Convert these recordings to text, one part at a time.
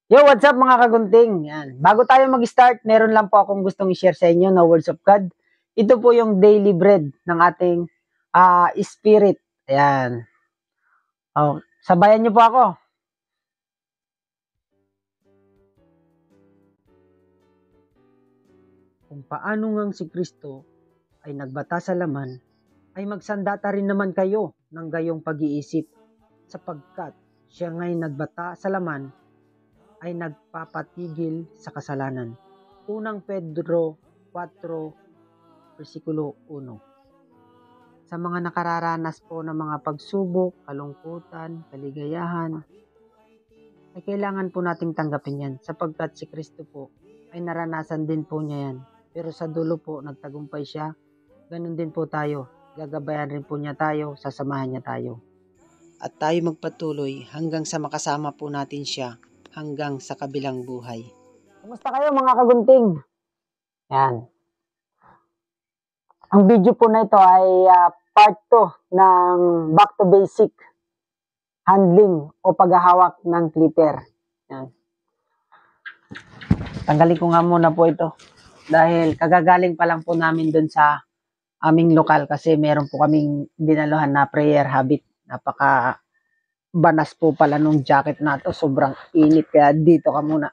Yo, what's up mga kagunting? Yan. Bago tayo mag-start, meron lang po akong gustong i-share sa inyo na words of God. Ito po yung daily bread ng ating spirit. Ayan. Oh, sabayan niyo po ako. Kung paano ngang si Kristo ay nagbata sa laman, ay magsandata rin naman kayo ng gayong pag-iisip, sapagkat siya nga'y nagbata sa laman ay nagpapatigil sa kasalanan. Unang Pedro 4, versikulo 1. Sa mga nakararanas po ng mga pagsubok, kalungkutan, kaligayahan, ay kailangan po nating tanggapin yan sapagkat si Kristo po ay naranasan din po niya yan. Pero sa dulo po, nagtagumpay siya. Ganun din po tayo. Gagabayan rin po niya tayo, sasamahan niya tayo. At tayo magpatuloy hanggang sa makasama po natin siya hanggang sa kabilang buhay. Kumusta kayo mga kagunting? Yan. Ang video po na ito ay part 2 ng back to basic handling o paghahawak ng clipper. Yan. Tanggalin ko nga muna po ito dahil kagagaling pa lang po namin dun sa aming lokal kasi meron po kaming dinaluhan na prayer habit. Napaka banas po pala nung jacket na to. Sobrang init kaya dito ka muna.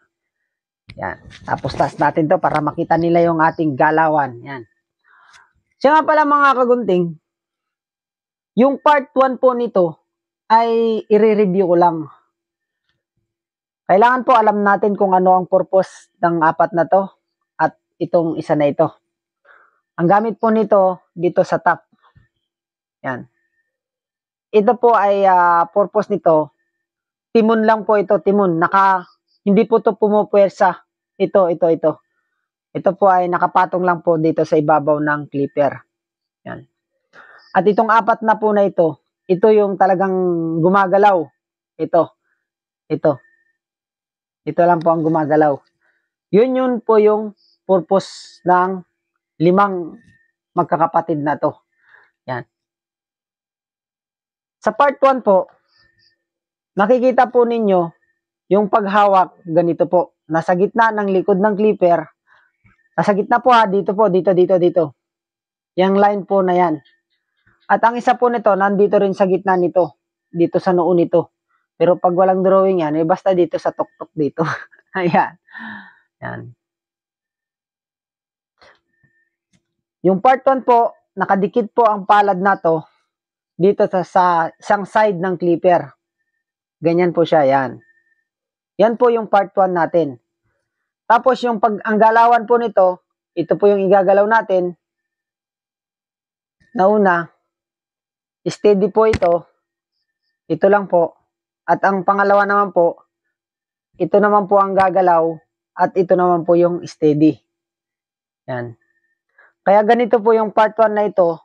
Yan. Tapos taas natin to para makita nila yung ating galawan. Yan. Siya nga pala mga kagunting, yung part 1 po nito ay i-review ko lang. Kailangan po alam natin kung ano ang purpose ng apat na to at itong isa na ito. Ang gamit po nito dito sa top. Yan. Ito po ay purpose nito. Timon lang po ito, timon. Hindi po ito pumupuwersa. Ito. Ito po ay nakapatong lang po dito sa ibabaw ng clipper. Yan. At itong apat na po na ito yung talagang gumagalaw. Ito. Ito lang po ang gumagalaw. Yun po yung purpose ng 5 magkakapatid na to. Yan. Sa part 1 po, nakikita po ninyo yung paghawak, ganito po. Nasa gitna ng likod ng clipper. Nasa gitna po dito po, dito. Yung line po na yan. At ang isa po nito, nandito rin sa gitna nito. Dito sa noo nito. Pero pag walang drawing yan, basta dito sa tuktok dito. Ayan. Yan. Yung part 1 po, nakadikit po ang palad na to dito sa isang side ng clipper. Ganyan po siya, yan. Yan po yung part 1 natin. Tapos yung ang galawan po nito, ito po yung igagalaw natin. Nauna, steady po ito. Ito lang po. At ang pangalawa naman po, ito naman po ang gagalaw at ito naman po yung steady. Yan. Kaya ganito po yung part 1 na ito,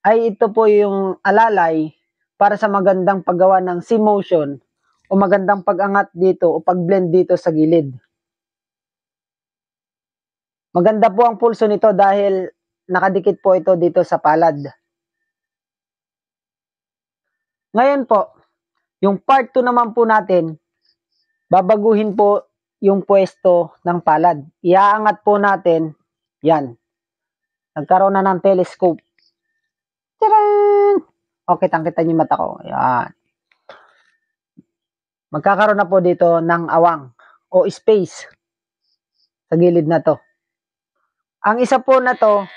ay ito po yung alalay para sa magandang paggawa ng C-motion o magandang pag-angat dito o pag-blend dito sa gilid. Maganda po ang pulso nito dahil nakadikit po ito dito sa palad. Ngayon po, yung part 2 naman po natin, babaguhin po yung pwesto ng palad. Iaangat po natin, yan. Nagkaroon na ng telescope. Tcharan! Okay, tangkita niyo mata ko. Yan. Magkakaroon na po dito ng awang o space sa gilid na to. Ang isa po na to,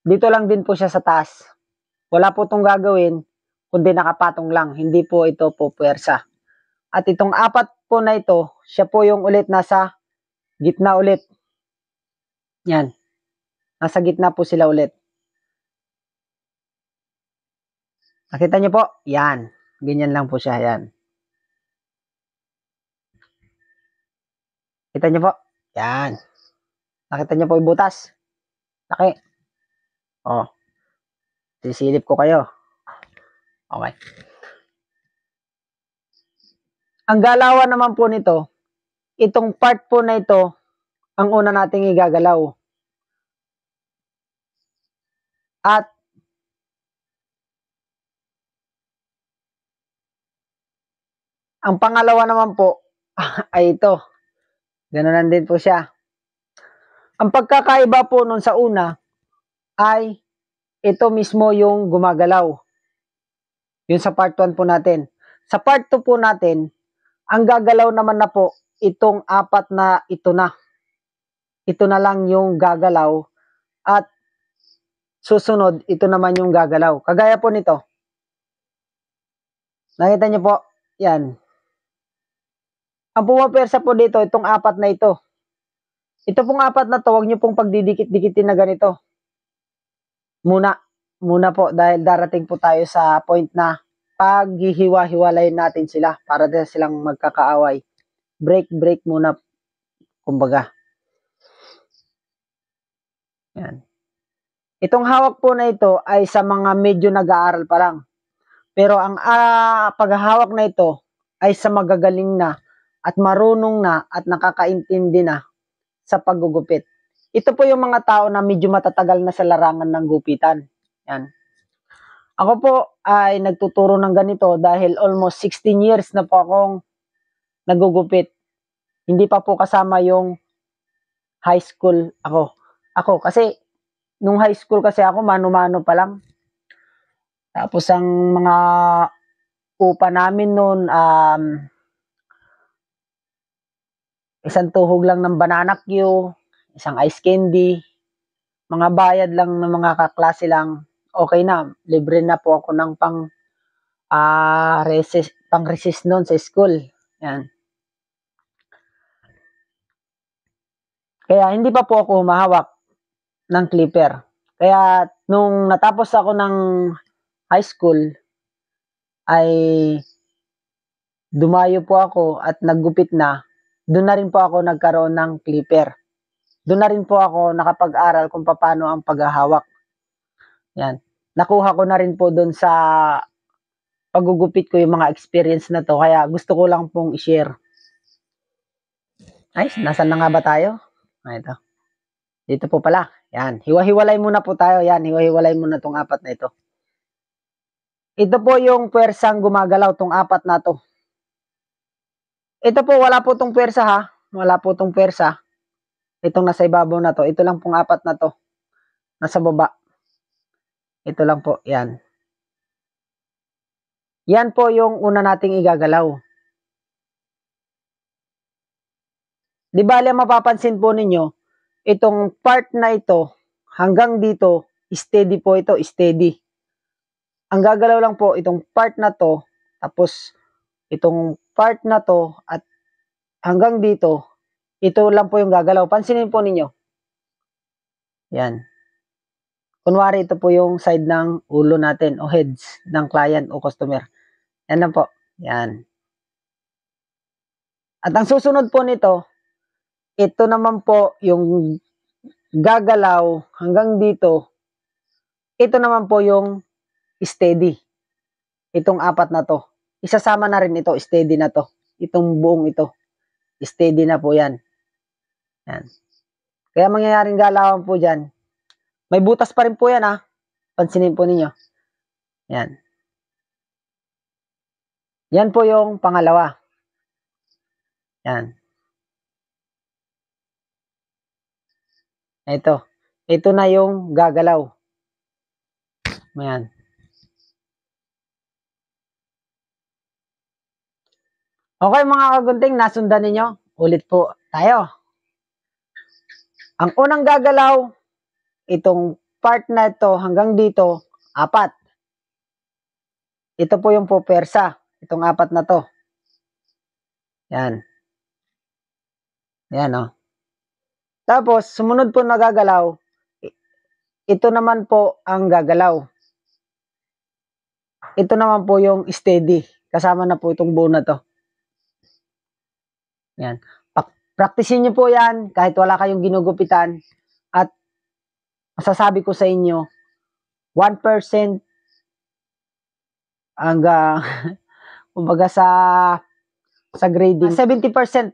dito lang din po siya sa taas. Wala po itong gagawin, kundi nakapatong lang. Hindi po ito po puwersa. At itong apat po na ito, siya po yung ulit nasa gitna ulit. Yan. Nasa gitna po sila ulit. Nakita niyo po? Yan. Ganyan lang po siya. Yan. Kita niyo po? Yan. Nakita niyo po yung butas? Laki. Oh. Sisilip ko kayo. Okay. Ang galawan naman po nito, itong part po na ito, ang una nating igagalaw. At ang pangalawa naman po, ay ito. Ganoon din po siya. Ang pagkakaiba po nun sa una ay ito mismo yung gumagalaw. Yun sa part 1 po natin. Sa part 2 po natin, ang gagalaw naman na po itong apat na ito na. Ito na lang yung gagalaw at susunod, ito naman yung gagalaw. Kagaya po nito. Nakita niyo po? Yan. Ang pumapersa po dito, itong apat na ito. Ito pong apat na to, huwag niyo pong pagdidikit-dikitin na ganito. Muna po dahil darating po tayo sa point na paghihiwa-hiwalayin natin sila para din silang magkakaaway. Break muna, kumbaga. Yan. Itong hawak po na ito ay sa mga medyo nag-aaral pa lang. Pero ang paghahawak na ito ay sa magagaling na at marunong na at nakakaintindi na sa paggugupit. Ito po yung mga tao na medyo matatagal na sa larangan ng gupitan. Yan. Ako po ay nagtuturo ng ganito dahil almost 16 years na po akong nagugupit. Hindi pa po kasama yung high school ako kasi nung high school kasi ako mano-mano pa lang. Tapos ang mga upa namin noon isang tuhog lang ng banana Q, isang ice candy, mga bayad lang ng mga kaklase lang. Okay na, libre na po ako ng pang resist noon sa school. Yan. Kaya hindi pa po ako humahawak ng clipper. Kaya nung natapos ako ng high school ay dumayo po ako at naggupit na. Doon na rin po ako nagkaroon ng clipper. Doon na rin po ako nakapag-aral kung paano ang paghahawak. Yan. Nakuha ko na rin po doon sa paggugupit ko yung mga experience na to. Kaya gusto ko lang pong i-share. Ay, nasan na nga ba tayo? Ito. Dito po pala. Yan. Hiwa-hiwalay muna po tayo. Yan. Hiwa-hiwalay muna tong apat na ito. Ito po yung pwersang gumagalaw tong apat na to. Ito po, wala po tong pwersa ha. Wala po tong pwersa. Itong nasa ibabaw na to. Ito lang pong apat na to. Nasa baba. Ito lang po. Yan. Yan po yung una nating igagalaw. Di bali, mapapansin po ninyo, itong part na ito, hanggang dito, steady po ito, steady. Ang gagalaw lang po, itong part na to, tapos itong part na to, at hanggang dito, ito lang po yung gagalaw. Pansinin po ninyo. Yan. Kunwari, ito po yung side ng ulo natin o heads ng client o customer. Yan lang po. Yan. At ang susunod po nito, ito naman po yung gagalaw hanggang dito. Ito naman po yung steady. Itong apat na to. Isasama na rin ito, steady na to. Itong buong ito. Steady na po yan. Yan. Kaya mangyayaring galawan po dyan. May butas pa rin po yan ha. Pansinin po ninyo. Yan. Yan po yung pangalawa. Yan. Ito. Ito na yung gagalaw. Ayan. Okay mga kagunting, nasundan ninyo. Ulit po tayo. Ang unang gagalaw, itong part na ito hanggang dito, apat. Ito po yung pupersa. Itong apat na to. Yan. Yan o. Tapos, sumunod po na gagalaw, ito naman po ang gagalaw. Ito naman po yung steady. Kasama na po itong buo na to. Yan. Praktisin nyo po yan kahit wala kayong ginugupitan. At masasabi ko sa inyo, 1% hanggang kumbaga sa grading, 70%.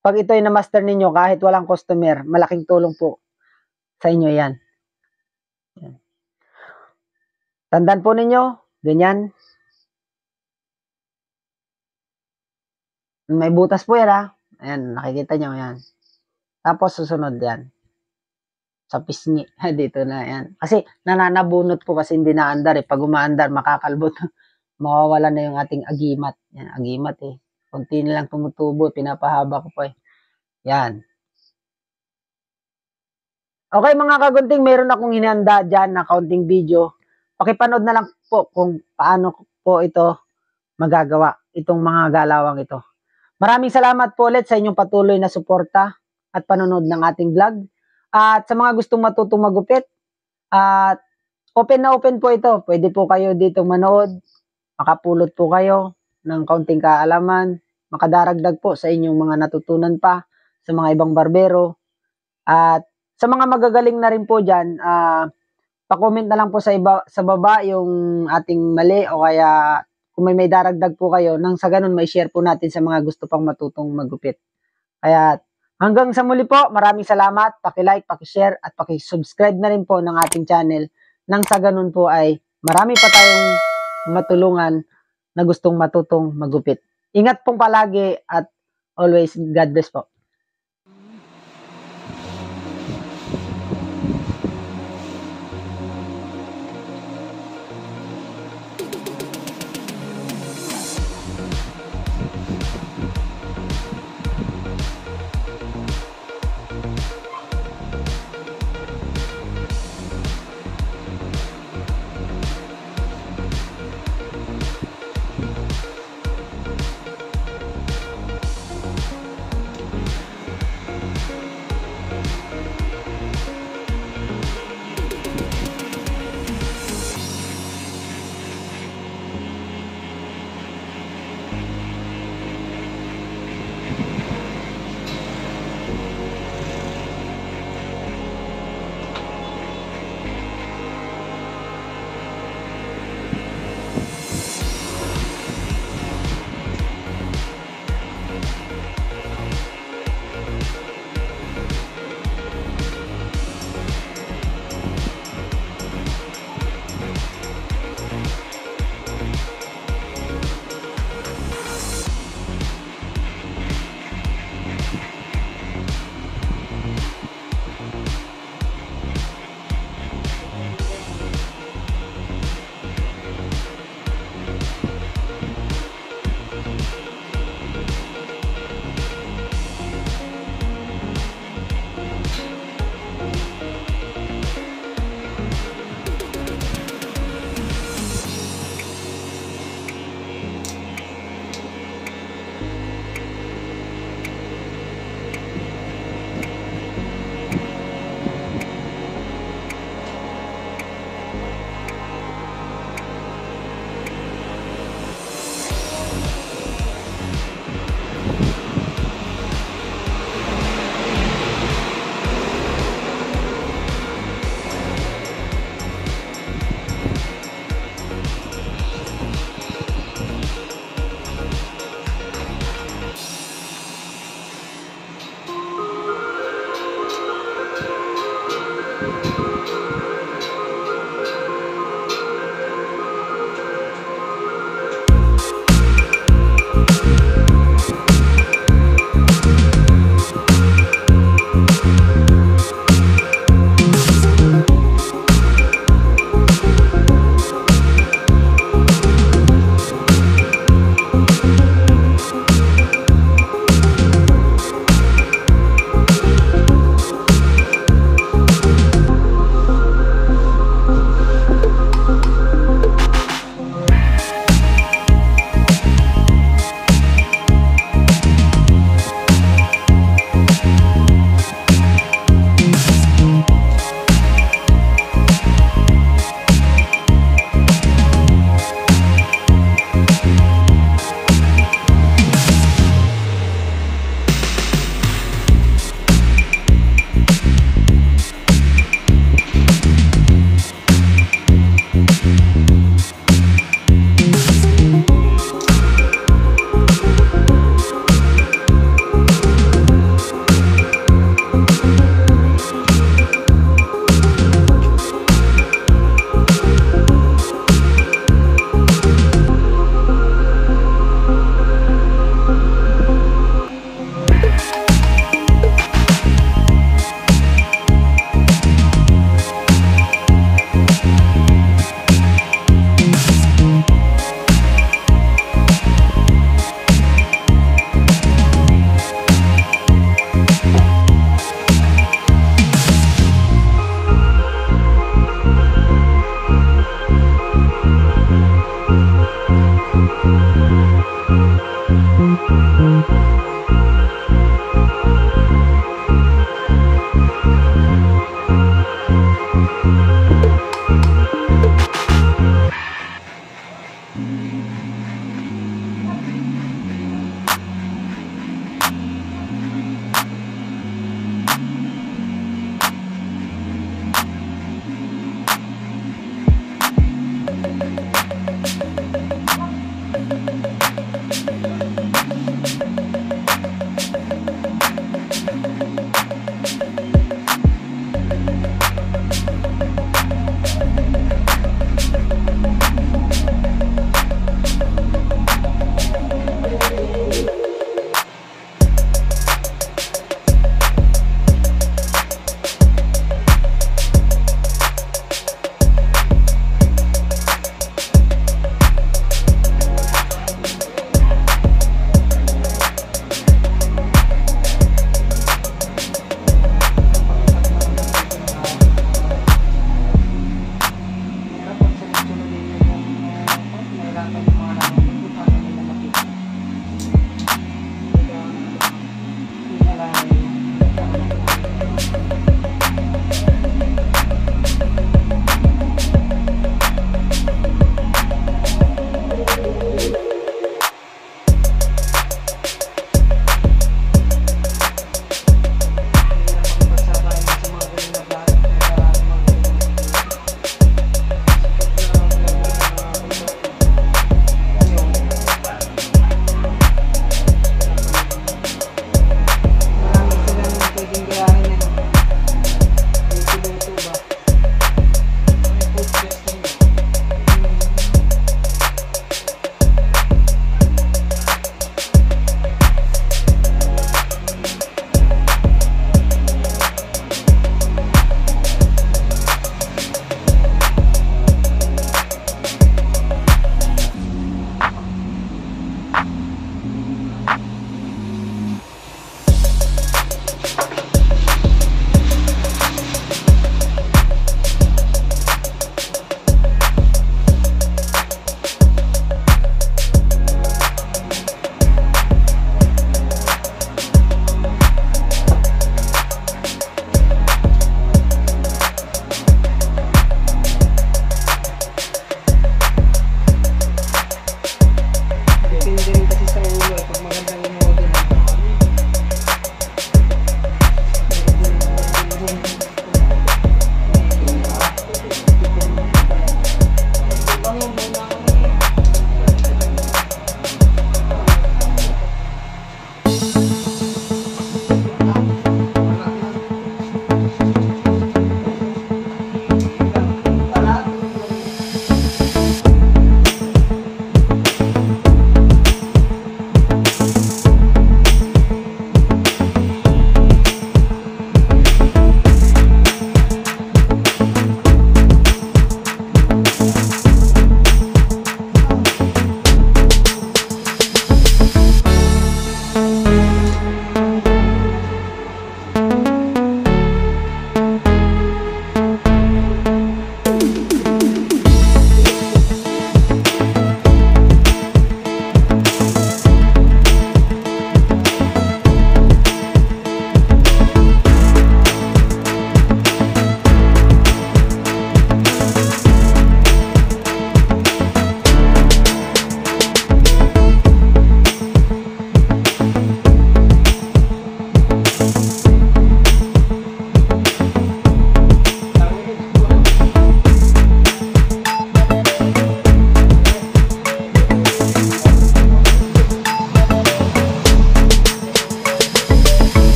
Pag ito ay na-master ninyo kahit walang customer, malaking tulong po sa inyo yan. Tandaan po ninyo, ganyan. May butas po yan ha. Ayan, nakikita nyo yan. Tapos susunod yan. Sa pisngi. Dito na yan. Kasi nananabunot po kasi hindi naandar eh. Pag umaandar, makakalbot. Mawawala na yung ating agimat. Yan, agimat eh. Kunti na lang tumutubo. Pinapahaba ko po eh. Yan. Okay mga kagunting, meron akong hinihanda dyan na kaunting video. Pakipanood na lang po kung paano po ito magagawa. Itong mga galawang ito. Maraming salamat po ulit sa inyong patuloy na suporta at panonood ng ating vlog. At sa mga gustong matutong magupit, at open na open po ito. Pwede po kayo dito manood, makapulot po kayo ng kaunting kaalaman, makadaragdag po sa inyong mga natutunan pa sa mga ibang barbero. At sa mga magagaling na rin po dyan, pa-comment na lang po sa baba yung ating mali o kaya kung may daragdag po kayo, nang sa ganun may share po natin sa mga gusto pang matutong magupit. Kaya hanggang sa muli po, maraming salamat, paki-like, paki-share at paki-subscribe na rin po ng ating channel nang sa ganun po ay marami pa tayong matulungan na gustong matutong magupit. Ingat pong palagi at always God bless po.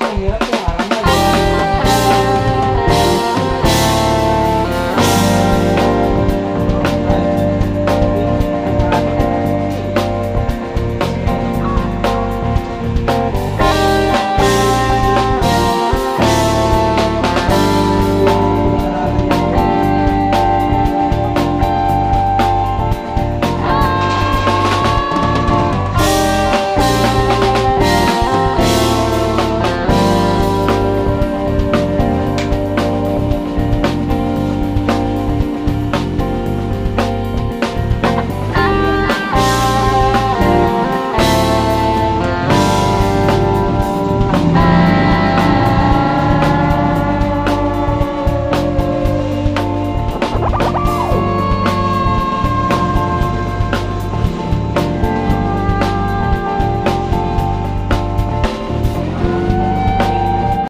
mahirap yung araw